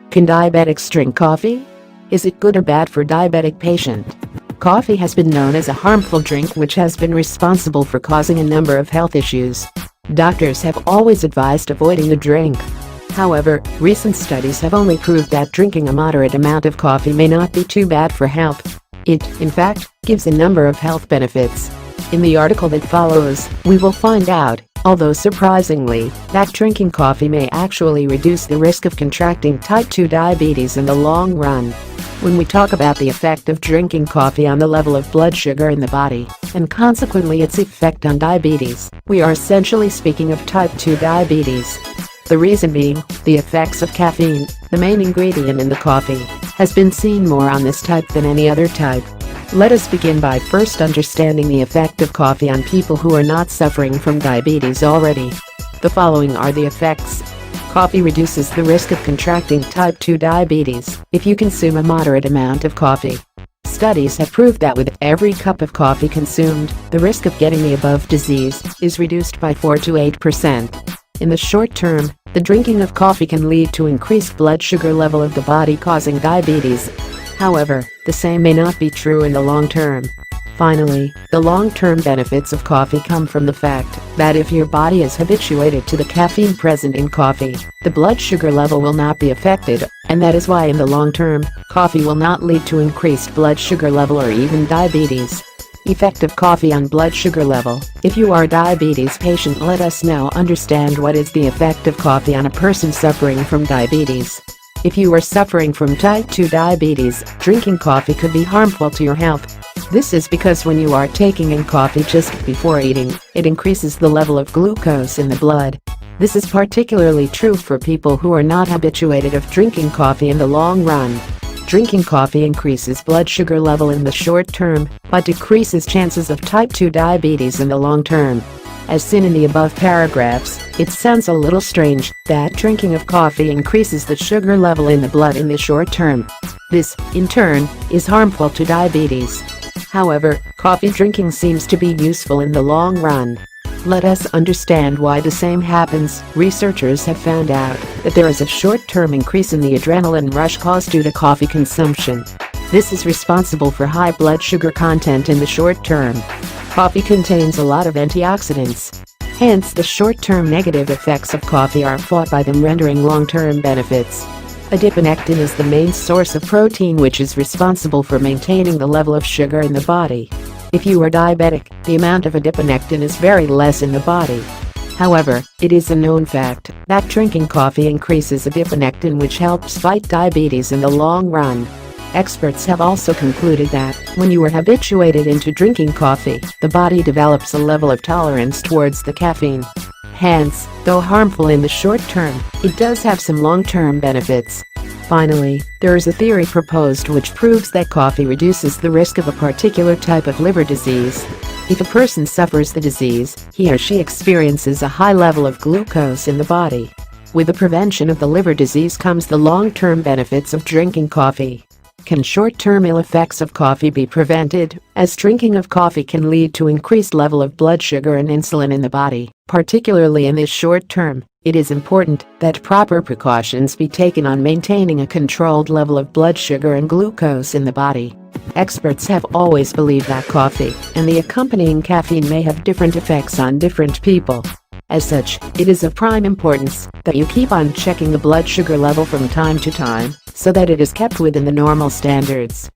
Can diabetics drink coffee? Is it good or bad for diabetic patient? Coffee has been known as a harmful drink which has been responsible for causing a number of health issues. Doctors have always advised avoiding the drink. However, recent studies have only proved that drinking a moderate amount of coffee may not be too bad for health. It, in fact, gives a number of health benefits. In the article that follows, we will find out, although surprisingly, that drinking coffee may actually reduce the risk of contracting type 2 diabetes in the long run. When we talk about the effect of drinking coffee on the level of blood sugar in the body, and consequently its effect on diabetes, we are essentially speaking of type 2 diabetes. The reason being, the effects of caffeine, the main ingredient in the coffee, has been seen more on this type than any other type. Let us begin by first understanding the effect of coffee on people who are not suffering from diabetes already. The following are the effects. Coffee reduces the risk of contracting type 2 diabetes if you consume a moderate amount of coffee. Studies have proved that with every cup of coffee consumed, the risk of getting the above disease is reduced by 4 to 8%. In the short term, the drinking of coffee can lead to increased blood sugar level of the body causing diabetes. However, the same may not be true in the long term. Finally, the long-term benefits of coffee come from the fact that if your body is habituated to the caffeine present in coffee, the blood sugar level will not be affected, and that is why in the long term, coffee will not lead to increased blood sugar level or even diabetes. Effect of coffee on blood sugar level. If you are a diabetes patient, let us now understand what is the effect of coffee on a person suffering from diabetes. If you are suffering from type 2 diabetes, drinking coffee could be harmful to your health. This is because when you are taking in coffee just before eating, it increases the level of glucose in the blood. This is particularly true for people who are not habituated of drinking coffee in the long run. Drinking coffee increases blood sugar level in the short term, but decreases chances of type 2 diabetes in the long term. As seen in the above paragraphs, it sounds a little strange that drinking of coffee increases the sugar level in the blood in the short term. This, in turn, is harmful to diabetes. However, coffee drinking seems to be useful in the long run. Let us understand why the same happens. Researchers have found out that there is a short-term increase in the adrenaline rush caused due to coffee consumption. This is responsible for high blood sugar content in the short term. Coffee contains a lot of antioxidants. Hence, the short-term negative effects of coffee are fought by them, rendering long-term benefits. Adiponectin is the main source of protein which is responsible for maintaining the level of sugar in the body. If you are diabetic, the amount of adiponectin is very less in the body. However, it is a known fact that drinking coffee increases adiponectin, which helps fight diabetes in the long run. Experts have also concluded that when you are habituated into drinking coffee, the body develops a level of tolerance towards the caffeine. Hence, though harmful in the short term, it does have some long-term benefits. Finally, there is a theory proposed which proves that coffee reduces the risk of a particular type of liver disease. If a person suffers the disease, he or she experiences a high level of glucose in the body. With the prevention of the liver disease comes the long-term benefits of drinking coffee. Can short-term ill effects of coffee be prevented, as drinking of coffee can lead to increased level of blood sugar and insulin in the body, particularly in this short term? It is important that proper precautions be taken on maintaining a controlled level of blood sugar and glucose in the body. Experts have always believed that coffee and the accompanying caffeine may have different effects on different people. As such, it is of prime importance that you keep on checking the blood sugar level from time to time so that it is kept within the normal standards.